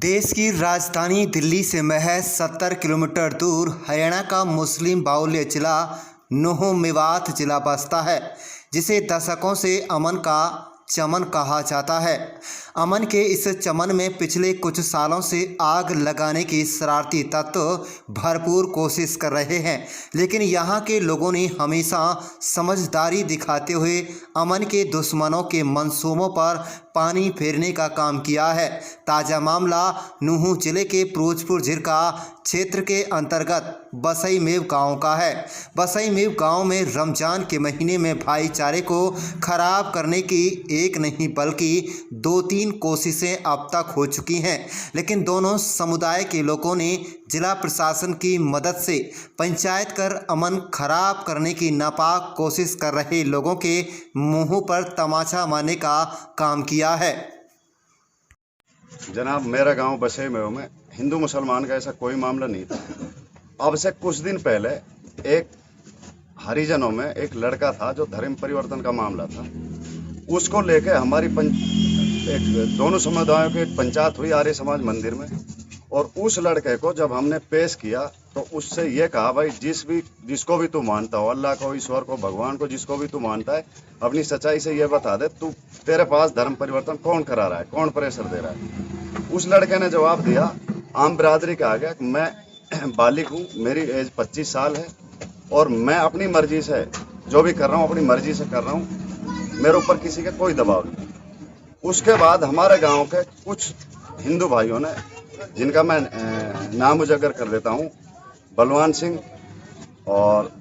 देश की राजधानी दिल्ली से महज 70 किलोमीटर दूर हरियाणा का मुस्लिम बाहुल्य जिला नूंह मेवात जिला बसता है, जिसे दशकों से अमन का चमन कहा जाता है। अमन के इस चमन में पिछले कुछ सालों से आग लगाने की शरारती तत्व भरपूर कोशिश कर रहे हैं, लेकिन यहाँ के लोगों ने हमेशा समझदारी दिखाते हुए अमन के दुश्मनों के मंसूबों पर पानी फेरने का काम किया है। ताज़ा मामला नूंह जिले के फिरोजपुर झिरका क्षेत्र के अंतर्गत बसई मेव गांव का है। बसई मेव गांव में रमजान के महीने में भाईचारे को खराब करने की एक नहीं बल्कि 2-3 कोशिशें अब तक हो चुकी हैं, लेकिन दोनों समुदाय के लोगों ने जिला प्रशासन की मदद से पंचायत कर अमन खराब करने की नापाक कोशिश कर रहे लोगों के मुंह पर तमाचा मारने का काम किया है। जनाब, मेरा गांव बसई में हिंदू मुसलमान का ऐसा कोई मामला नहीं था। अब से कुछ दिन पहले एक हरिजनों में एक लड़का था जो धर्म परिवर्तन का मामला था। उसको लेके हमारी दोनों समुदायों की एक पंचायत हुई आर्य समाज मंदिर में, और उस लड़के को जब हमने पेश किया तो उससे ये कहा, भाई जिसको भी तू मानता हो, अल्लाह को, ईश्वर को, भगवान को, जिसको भी तू मानता है, अपनी सच्चाई से ये बता दे, तू तेरे पास धर्म परिवर्तन कौन करा रहा है, कौन प्रेशर दे रहा है। उस लड़के ने जवाब दिया आम बिरादरी के आगे, मैं बालिग हूँ, मेरी एज 25 साल है और मैं अपनी मर्जी से जो भी कर रहा हूँ अपनी मर्जी से कर रहा हूँ, मेरे ऊपर किसी का कोई दबाव नहीं। उसके बाद हमारे गांव के कुछ हिंदू भाइयों ने, जिनका मैं नाम उजागर कर देता हूँ, बलवान सिंह और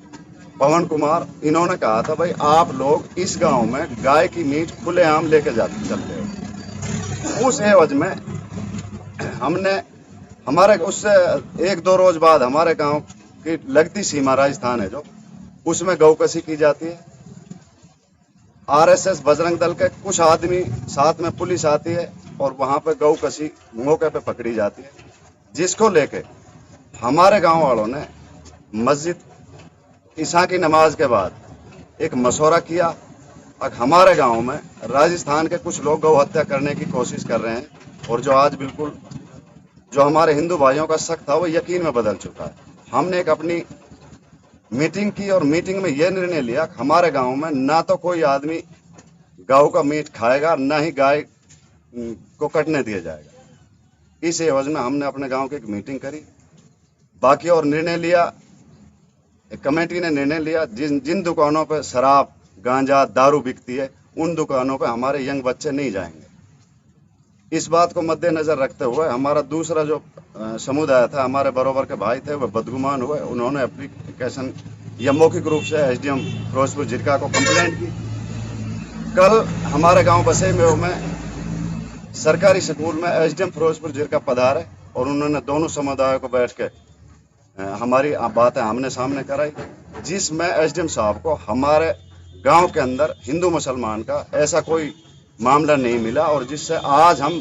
पवन कुमार, इन्होंने कहा था, भाई आप लोग इस गांव में गाय की मीट खुलेआम लेके चलते हो। उस एवज में हमने उससे 1-2 रोज बाद हमारे गांव की लगती सीमा राजस्थान है जो, उसमें गौकसी की जाती है। आरएसएस बजरंग दल के कुछ आदमी साथ में पुलिस आती है और वहां पे गौकसी मौके पे पकड़ी जाती है, जिसको लेके हमारे गांव वालों ने मस्जिद ईशा की नमाज के बाद एक मशवरा किया। अब हमारे गांव में राजस्थान के कुछ लोग गौ हत्या करने की कोशिश कर रहे हैं, और जो आज बिल्कुल जो हमारे हिंदू भाइयों का शक था वो यकीन में बदल चुका है। हमने एक अपनी मीटिंग की और मीटिंग में यह निर्णय लिया, हमारे गांव में ना तो कोई आदमी गौ का मीट खाएगा, ना ही गाय को कटने दिया जाएगा। इस एवज में हमने अपने गांव की एक मीटिंग करी, बाकी और निर्णय लिया, एक कमेटी ने निर्णय लिया, जिन दुकानों पर शराब, गांजा, दारू बिकती है, उन दुकानों पर हमारे यंग बच्चे नहीं जाएंगे। इस बात को मद्देनजर रखते हुए हमारा दूसरा जो समुदाय था, हमारे बरोबर के भाई थे, वह बदगुमान हुए। उन्होंने एप्लीकेशन या मौखिक रूप से एसडीएम फिरोजपुर झिरका को कंप्लेंट की। कल हमारे गांव बसई में सरकारी स्कूल में एसडीएम फिरोजपुर झिरका पधारे और उन्होंने दोनों समुदायों को बैठ के हमारी बातें आमने सामने कराई, जिसमें एसडीएम साहब को हमारे गांव के अंदर हिंदू मुसलमान का ऐसा कोई मामला नहीं मिला, और जिससे आज हम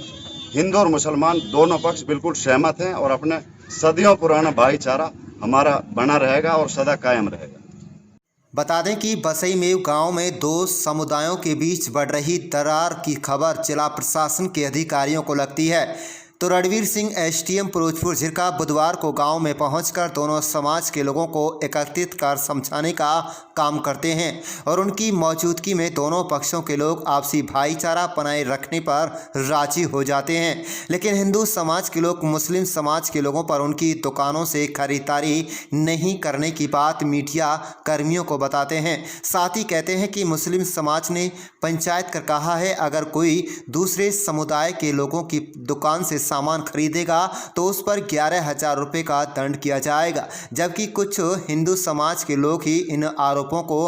हिंदू और मुसलमान दोनों पक्ष बिल्कुल सहमत हैं और अपने सदियों पुराना भाईचारा हमारा बना रहेगा और सदा कायम रहेगा। बता दें कि बसई मेव गांव में 2 समुदायों के बीच बढ़ रही दरार की खबर जिला प्रशासन के अधिकारियों को लगती है, तो रणवीर सिंह एसडीएम फिरोजपुर झिरका बुधवार को गांव में पहुंचकर दोनों समाज के लोगों को एकत्रित कर समझाने का काम करते हैं, और उनकी मौजूदगी में दोनों पक्षों के लोग आपसी भाईचारा बनाए रखने पर राजी हो जाते हैं। लेकिन हिंदू समाज के लोग मुस्लिम समाज के लोगों पर उनकी दुकानों से खरीदारी नहीं करने की बात मीडिया कर्मियों को बताते हैं। साथ ही कहते हैं कि मुस्लिम समाज ने पंचायत कर कहा है, अगर कोई दूसरे समुदाय के लोगों की दुकान से सामान खरीदेगा तो उस पर 11,000 रुपये का दंड किया जाएगा, जबकि कुछ हिंदू समाज के लोग ही इन आरोपों को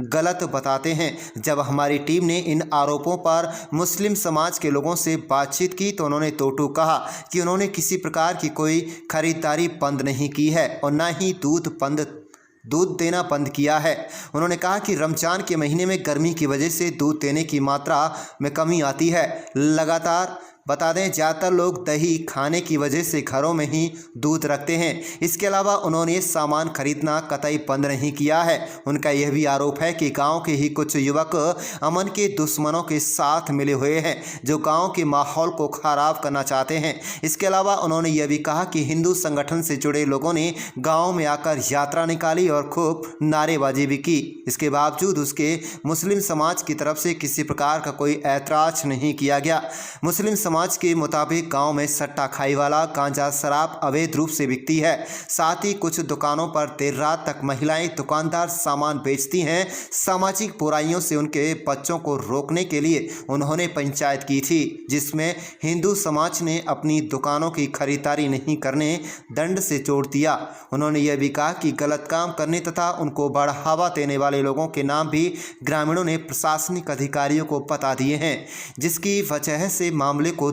गलत बताते हैं। जब हमारी टीम ने इन आरोपों पर मुस्लिम समाज के लोगों से बातचीत की तो उन्होंने टोटू कहा कि उन्होंने किसी प्रकार की कोई खरीदारी बंद नहीं की है और न ही दूध देना बंद किया है। उन्होंने कहा कि रमजान के महीने में गर्मी की वजह से दूध देने की मात्रा में कमी आती है। लगातार बता दें ज़्यादातर लोग दही खाने की वजह से घरों में ही दूध रखते हैं। इसके अलावा उन्होंने सामान खरीदना कतई बंद नहीं किया है। उनका यह भी आरोप है कि गांव के ही कुछ युवक अमन के दुश्मनों के साथ मिले हुए हैं जो गांव के माहौल को खराब करना चाहते हैं। इसके अलावा उन्होंने यह भी कहा कि हिंदू संगठन से जुड़े लोगों ने गाँव में आकर यात्रा निकाली और खूब नारेबाजी भी की। इसके बावजूद उसके मुस्लिम समाज की तरफ से किसी प्रकार का कोई ऐतराज नहीं किया गया। मुस्लिम समाज के मुताबिक गांव में सट्टा खाई वाला गांजा शराब अवैध रूप से बिकती है। साथ ही कुछ दुकानों पर देर रात तक महिलाएं दुकानदार सामान बेचती हैं। सामाजिक बुराइयों से उनके बच्चों को रोकने के लिए उन्होंने पंचायत की थी जिसमें हिंदू समाज ने अपनी दुकानों की खरीदारी नहीं करने दंड से जोड़ दिया। उन्होंने यह भी कहा कि गलत काम करने तथा उनको बढ़ावा देने वाले लोगों के नाम भी ग्रामीणों ने प्रशासनिक अधिकारियों को बता दिए हैं, जिसकी वजह से मामले को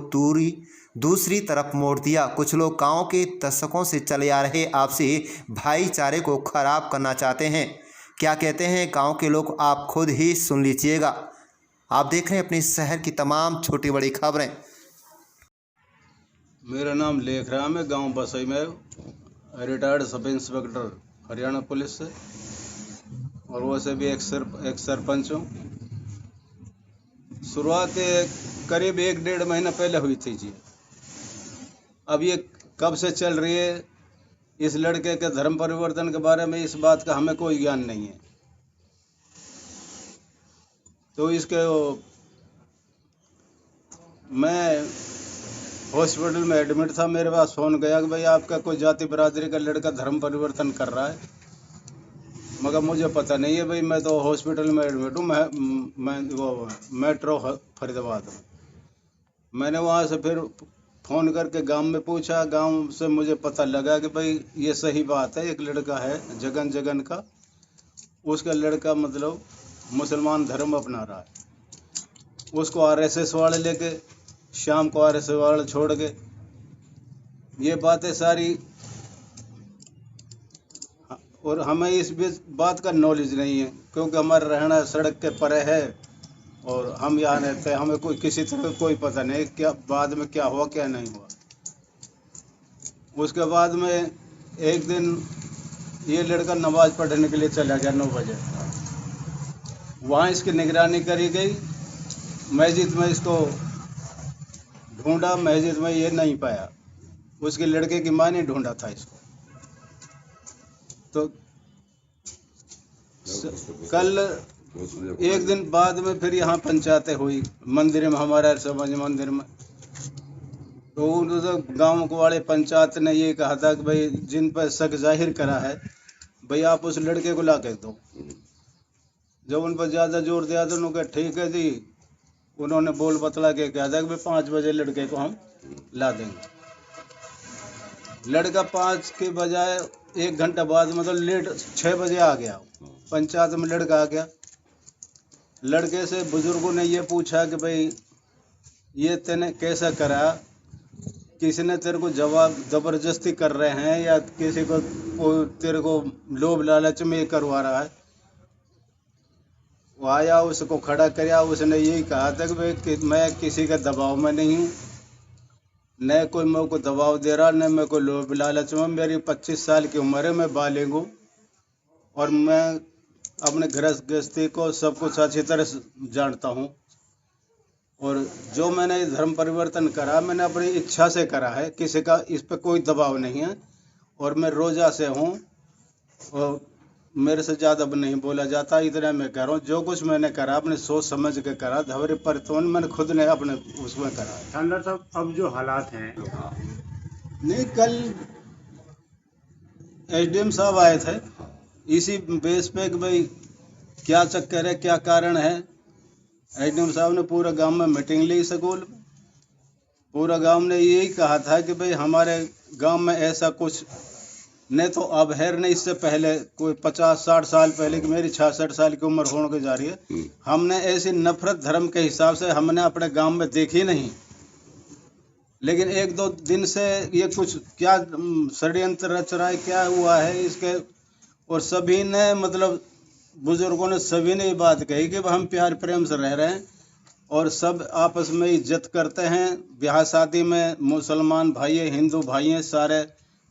दूसरी तरफ मोड़ दिया। कुछ लोग गांव के दशकों से चले आ रहे आपसी भाईचारे को खराब करना चाहते हैं। क्या कहते हैं गांव के लोग आप खुद ही सुन लीजिएगा। आप देख रहे हैं अपने शहर की तमाम छोटी बड़ी खबरें। मेरा नाम लेख राम है, गांव बसई में, retired sub inspector Haryana police से, और वैसे भी एक सरपंच हूँ। शुरुआत करीब 1-1.5 महीना पहले हुई थी जी। अब ये कब से चल रही है, इस लड़के के धर्म परिवर्तन के बारे में इस बात का हमें कोई ज्ञान नहीं है। तो इसके मैं हॉस्पिटल में एडमिट था, मेरे पास फ़ोन गया कि भाई आपका कोई जाति बरादरी का लड़का धर्म परिवर्तन कर रहा है, मगर मुझे पता नहीं है भाई। मैं तो हॉस्पिटल में एडमिट हूँ, मैं वो मेट्रो फरीदाबाद में। मैंने वहाँ से फिर फ़ोन करके गांव में पूछा, गांव से मुझे पता लगा कि भाई ये सही बात है। एक लड़का है जगन का, उसका लड़का मतलब मुसलमान धर्म अपना रहा है। उसको आरएसएस वाले लेके शाम को आरएसएस वाले छोड़ के, ये बातें सारी, और हमें इस बात का नॉलेज नहीं है क्योंकि हमारा रहना सड़क के परे है और हम यहाँ रहते हैं। हमें कोई किसी तरह कोई पता नहीं क्या बाद में क्या हुआ क्या नहीं हुआ। उसके बाद में एक दिन ये लड़का नमाज पढ़ने के लिए चला गया 9 बजे। वहाँ इसकी निगरानी करी गई। मस्जिद में इसको ढूंढा, मस्जिद में ये नहीं पाया। उसके लड़के की माँ ने ढूंढा था इसको। तो कल एक दिन बाद में फिर यहाँ पंचायतें हुई मंदिर में, हमारे समाज मंदिर में। तो गांव को वाले पंचायत ने ये कहा था कि भाई जिन पर शक जाहिर करा है भाई आप उस लड़के को ला के दो। जब उन पर ज़्यादा जोर दिया तो उन्होंने कहा ठीक है जी। उन्होंने बोल बतला के कहा था कि भाई 5 बजे लड़के को हम ला देंगे। लड़का 5 के बजाय 1 घंटा बाद मतलब लेट 6 बजे आ गया। पंचायत में लड़का आ गया। लड़के से बुजुर्गों ने ये पूछा कि भाई ये तेने कैसा करा, किसी ने तेरे को जवाब ज़बरदस्ती कर रहे हैं या किसी को तेरे को लोभ लालच में करवा रहा है। वो आया, उसको खड़ा कराया। उसने यही कहा था कि भाई कि मैं किसी के दबाव में नहीं हूँ, न कोई मेरे को दबाव दे रहा, न मैं कोई लोभ लालच में। मेरी 25 साल की उम्र है, मैं बालिग हूँ और मैं अपने गृहस्थी को सब कुछ अच्छी तरह जानता हूँ। और जो मैंने धर्म परिवर्तन करा मैंने अपनी इच्छा से करा है, किसी का इस पर कोई दबाव नहीं है। और मैं रोजा से हूँ और मेरे से ज़्यादा नहीं बोला जाता। इतना मैं कह रहा हूँ, जो कुछ मैंने करा अपने सोच समझ के करा। धर्म परिवर्तन मैंने खुद ने अपने उसमें करा। थानेदार साहब अब जो हालात हैं, नहीं, कल एसडीएम साहब आए थे इसी बेस पे कि भाई क्या चक्कर है, क्या कारण है। एसडीएम साहब ने पूरा गांव में मीटिंग ली। स्कूल पूरा गांव ने यही कहा था कि भाई हमारे गांव में ऐसा कुछ नहीं तो अब है नहीं। इससे पहले कोई 50-60 साल पहले की मेरी 66 साल की उम्र होने को जा रही है, हमने ऐसी नफरत धर्म के हिसाब से हमने अपने गांव में देखी नहीं। लेकिन 1-2 दिन से ये कुछ क्या षड्यंत्र रच रहा है, क्या हुआ है इसके। और सभी ने मतलब बुजुर्गों ने सभी ने ये बात कही कि हम प्यार प्रेम से रह रहे हैं और सब आपस में इज्जत करते हैं। ब्याह शादी में मुसलमान भाई हैं, हिंदू भाई हैं, सारे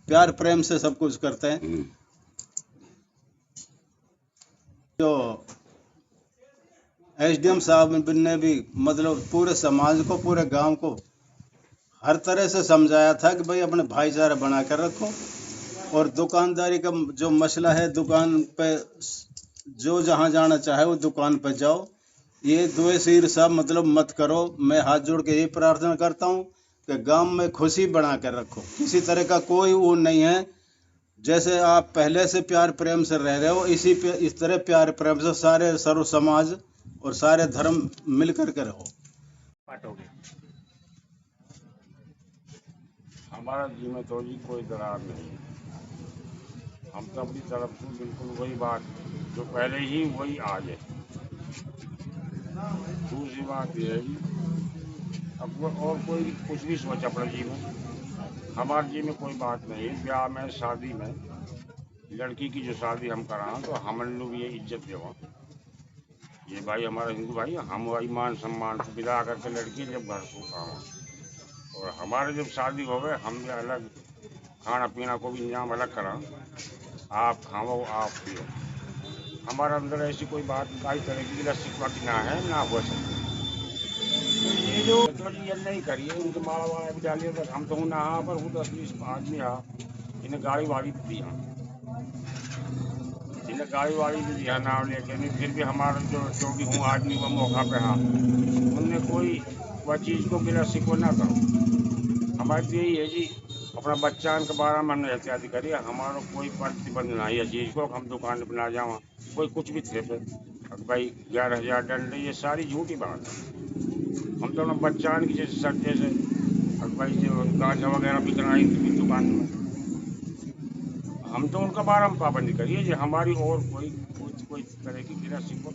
प्यार प्रेम से सब कुछ करते हैं। जो एसडीएम साहब ने भी मतलब पूरे समाज को, पूरे गांव को हर तरह से समझाया था कि भाई अपने भाईचारा बना कर रखो। और दुकानदारी का जो मसला है, दुकान पे जो जहाँ जाना चाहे वो दुकान पे जाओ, ये द्वेष ईर्ष्या मतलब मत करो। मैं हाथ जोड़ के यही प्रार्थना करता हूँ कि गांव में खुशी बना कर रखो। किसी तरह का कोई वो नहीं है। जैसे आप पहले से प्यार प्रेम से रह रहे हो, इस तरह प्यार प्रेम से सारे सर्व समाज और सारे धर्म मिल कर के रहो। हमारा जी में तो जी कोई दरार नहीं है। हम तो अपनी तरफ से बिल्कुल वही बात जो पहले ही वही आज है। दूसरी बात यह है जी, अब वो और कोई कुछ भी सोच अपने जी में, हमारे जी में कोई बात नहीं है। ब्याह में, शादी में, लड़की की जो शादी हम कराएं तो हम लोग ये इज्जत देवा। ये भाई हमारा हिंदू भाई, हम वही मान सम्मान से विदा करके लड़की जब घर को आवा, और हमारे जब शादी हो गए हम भी अलग खाना पीना को भी इंतजाम अलग करा। आप खाओ, आप पियो। हमारे अंदर ऐसी कोई बात आई तरह की शिकवा की ना है, ना हो सकती। ये जो तो जी ये नहीं करिए, उनके माला वाला भी डालिए। तो हम तो ना पर हूँ 10-20 आदमी हाँ, इन्हें गाड़ी वाड़ी दिया, इन्हें गाड़ी वाड़ी भी दिया नाम लेके नहीं। फिर भी हमारा जो भी हूँ आदमी वो मौका पे हाँ, उनने कोई वह चीज़ को गिला शिकवा ना करो। हमारी तो यही है जी, अपना बच्चा के बारे में हमने एहतियाती करिए। हमारा कोई प्रतिबंध नहीं है चीज़ को हम दुकान पर ना जावा, कोई कुछ भी थे पे भाई 11,000 दंड, ये सारी झूठी बात है। हम तो अपना बच्चा की जैसे सट्टे से भाई जो गांजा वगैरह बिक रहा है इनकी दुकान में, हम तो उनका बारे में पाबंदी करिए जी। हमारी और कोई तरह की गिरा शिकवा